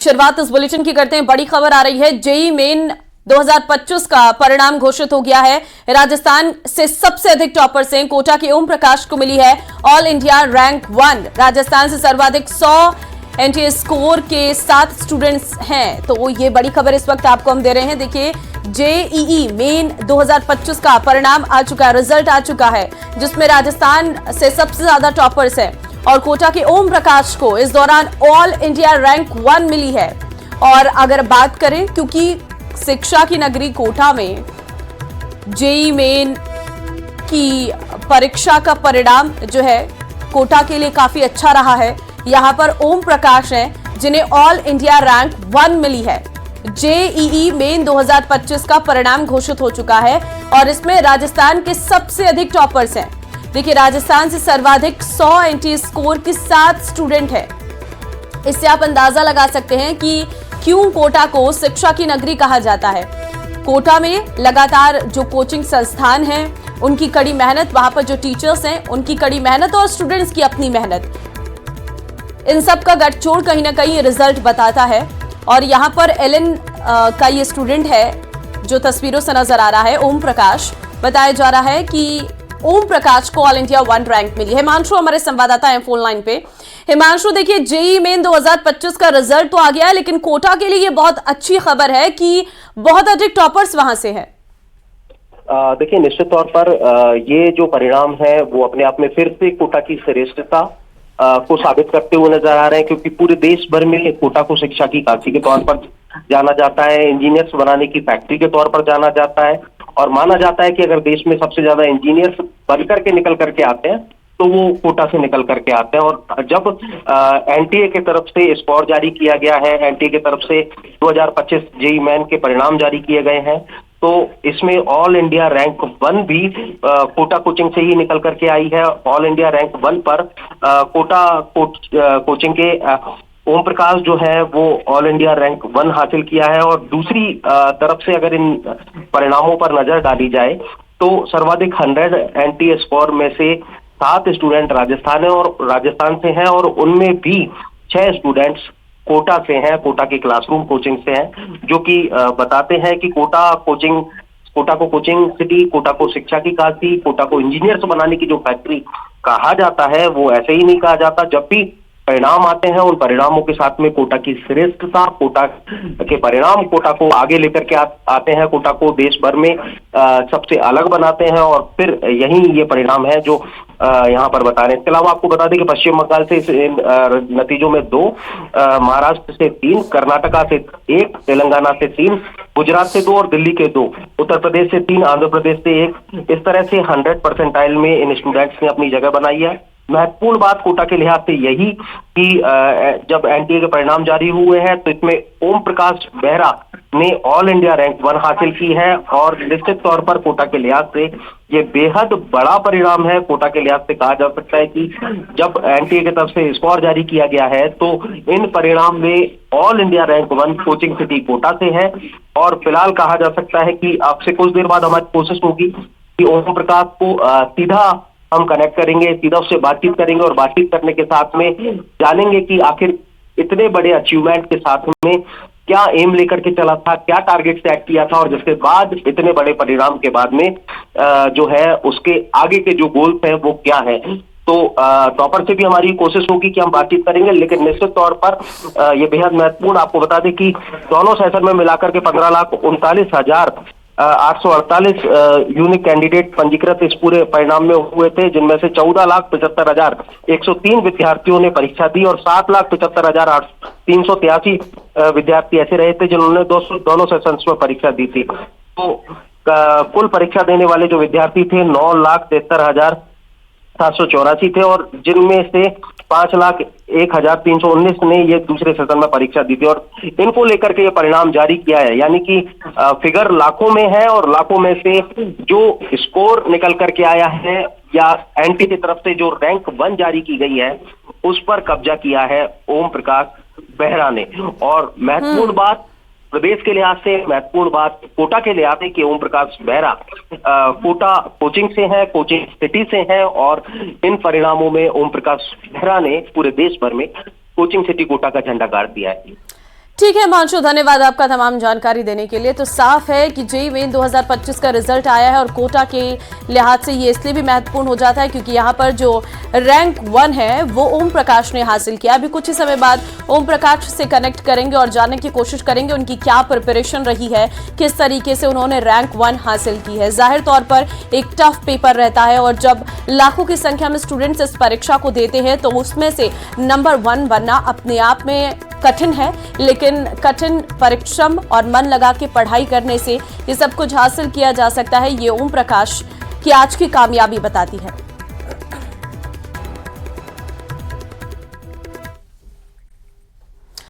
शुरुआत इस बुलेटिन की करते हैं। बड़ी खबर आ रही है, जेईई मेन 2025 का परिणाम घोषित हो गया है। राजस्थान से सबसे अधिक टॉपर्स हैं। कोटा के ओम प्रकाश को मिली है ऑल इंडिया रैंक 1। राजस्थान से सर्वाधिक 100 एनटीए स्कोर के 7 स्टूडेंट्स हैं। तो ये बड़ी खबर इस वक्त आपको हम दे रहे हैं। देखिए, जेईई मेन 2025 का परिणाम आ चुका है, रिजल्ट आ चुका है, जिसमें राजस्थान से सबसे ज्यादा टॉपर्स हैं और कोटा के ओम प्रकाश को इस दौरान ऑल इंडिया रैंक 1 मिली है। और अगर बात करें, क्योंकि शिक्षा की नगरी कोटा में जेईई मेन की परीक्षा का परिणाम जो है कोटा के लिए काफी अच्छा रहा है। यहां पर ओम प्रकाश हैं जिन्हें ऑल इंडिया रैंक 1 मिली है। जेईई मेन 2025 का परिणाम घोषित हो चुका है और इसमें राजस्थान के सबसे अधिक टॉपर्स हैं। देखिए, राजस्थान से सर्वाधिक 100 एनटीए स्कोर की 7 स्टूडेंट है। इससे आप अंदाजा लगा सकते हैं कि क्यों कोटा को शिक्षा की नगरी कहा जाता है। कोटा में लगातार जो कोचिंग संस्थान हैं, उनकी कड़ी मेहनत, वहां पर जो टीचर्स हैं उनकी कड़ी मेहनत और स्टूडेंट्स की अपनी मेहनत, इन सब का गठजोड़ कहीं ना कहीं रिजल्ट बताता है। और यहाँ पर एलएन का ये स्टूडेंट है जो तस्वीरों से नजर आ रहा है, ओम प्रकाश। बताया जा रहा है कि ओम प्रकाश को ऑल इंडिया 1 रैंक मिली है। हिमांशु हमारे संवाददाता हैं फोन लाइन पे। हिमांशु, देखिए, जेईई मेन 2025 का रिजल्ट तो आ गया है, लेकिन कोटा के लिए ये बहुत अच्छी खबर है कि बहुत अधिक टॉपर्स वहां से हैं। देखिए, निश्चित तौर पर ये जो परिणाम है वो अपने आप में फिर से कोटा की श्रेष्ठता को साबित करते हुए नजर आ रहे हैं, क्योंकि पूरे देश भर में कोटा को शिक्षा की काशी के तौर पर जाना जाता है, इंजीनियर्स बनाने की फैक्ट्री के तौर पर जाना जाता है। और माना जाता है कि अगर देश में सबसे ज्यादा इंजीनियर्स बन करके निकल करके आते हैं तो वो कोटा से निकल करके आते हैं। और जब एनटीए की तरफ से स्कोर जारी किया गया है, एनटीए की तरफ से 2025 जेईई मेन के परिणाम जारी किए गए हैं, तो इसमें ऑल इंडिया रैंक 1 भी कोटा कोचिंग से ही निकल करके आई है। ऑल इंडिया रैंक 1 पर कोटा कोचिंग के ओम प्रकाश जो है वो ऑल इंडिया रैंक 1 हासिल किया है। और दूसरी तरफ से अगर इन परिणामों पर नजर डाली जाए तो सर्वाधिक 100 एनटीए स्कोर में से 7 स्टूडेंट राजस्थान से हैं और उनमें भी 6 स्टूडेंट्स कोटा से हैं, कोटा की क्लासरूम कोचिंग से हैं, जो कि बताते हैं कि कोटा को कोचिंग सिटी, कोटा को शिक्षा की काशी, कोटा को इंजीनियर्स बनाने की जो फैक्ट्री कहा जाता है वो ऐसे ही नहीं कहा जाता। जब भी परिणाम आते हैं, उन परिणामों के साथ में कोटा की श्रेष्ठता, कोटा के परिणाम कोटा को आगे लेकर के आते हैं, कोटा को देश भर में सबसे अलग बनाते हैं। और फिर यही ये परिणाम है जो यहाँ पर बता रहे हैं। इसके अलावा आपको बता दें कि पश्चिम बंगाल से इन नतीजों में 2, महाराष्ट्र से 3, कर्नाटका से 1, तेलंगाना से 3, गुजरात से 2 और दिल्ली के 2, उत्तर प्रदेश से 3, आंध्र प्रदेश से 1। इस तरह से 100 परसेंटाइल में इन स्टूडेंट्स ने अपनी जगह बनाई है। महत्वपूर्ण बात कोटा के लिहाज से यही कि जब एनटीए के परिणाम जारी हुए हैं तो इसमें ओम प्रकाश बेहरा ने ऑल इंडिया रैंक 1 हासिल की है। और निश्चित तौर पर कोटा के लिहाज से ये बेहद बड़ा परिणाम है। कोटा के लिहाज से कहा जा सकता है कि जब एनटीए की तरफ से स्कोर जारी किया गया है तो इन परिणाम में all India rank 1 coaching city Kota से है। और फिलहाल कहा जा सकता है कि आपसे कुछ देर बाद हमारी कोशिश होगी कि ओम प्रकाश को सीधा हम कनेक्ट करेंगे, सीधा उससे बातचीत करेंगे और बातचीत करने के साथ में जानेंगे कि आखिर इतने बड़े अचीवमेंट के साथ में क्या एम लेकर के चला था, क्या टारगेट सेट किया था, और जिसके बाद इतने बड़े परिणाम के बाद में जो है उसके आगे के जो गोल्स हैं वो क्या है। तो टॉपर से भी हमारी कोशिश होगी कि हम बातचीत करेंगे, लेकिन निश्चित तौर पर ये बेहद महत्वपूर्ण। आपको बता दें कि दोनों सेशन में मिलाकर के 15,39,848 यूनिक कैंडिडेट पंजीकृत इस पूरे परिणाम में हुए थे, जिनमें से 14,75,103 विद्यार्थियों ने परीक्षा दी और 7,75,383 विद्यार्थी ऐसे रहे थे जिन्होंने दोनों सेशंस में परीक्षा दी थी। तो कुल परीक्षा देने वाले जो विद्यार्थी थे 9,73,784 थे और जिनमें से 5,01,319 ने ये दूसरे सेशन में परीक्षा दी थी। और इनको लेकर के ये परिणाम जारी किया है, यानी कि फिगर लाखों में है और लाखों में से जो स्कोर निकल करके आया है या एनटी की तरफ से जो रैंक 1 जारी की गई है उस पर कब्जा किया है ओम प्रकाश बेहरा ने। और महत्वपूर्ण बात प्रदेश के लिहाज से, महत्वपूर्ण बात कोटा के लिहाज से कि ओम प्रकाश बेहरा कोटा कोचिंग से हैं, कोचिंग सिटी से हैं और इन परिणामों में ओम प्रकाश बेहरा ने पूरे देश भर में कोचिंग सिटी कोटा का झंडा गाड़ दिया है। ठीक है हिमांशु, धन्यवाद आपका तमाम जानकारी देने के लिए। तो साफ है कि जेईई मेन 2025 का रिजल्ट आया है और कोटा के लिहाज से ये इसलिए भी महत्वपूर्ण हो जाता है क्योंकि यहाँ पर जो रैंक 1 है वो ओम प्रकाश ने हासिल किया। अभी कुछ ही समय बाद ओम प्रकाश से कनेक्ट करेंगे और जानने की कोशिश करेंगे उनकी क्या प्रिपरेशन रही है, किस तरीके से उन्होंने रैंक 1 हासिल की है। जाहिर तौर पर एक टफ पेपर रहता है और जब लाखों की संख्या में स्टूडेंट्स इस परीक्षा को देते हैं तो उसमें से नंबर 1 बनना अपने आप में कठिन है, लेकिन कठिन परिश्रम और मन लगा के पढ़ाई करने से ये सब कुछ हासिल किया जा सकता है। ये ओम प्रकाश की आज की कामयाबी बताती है।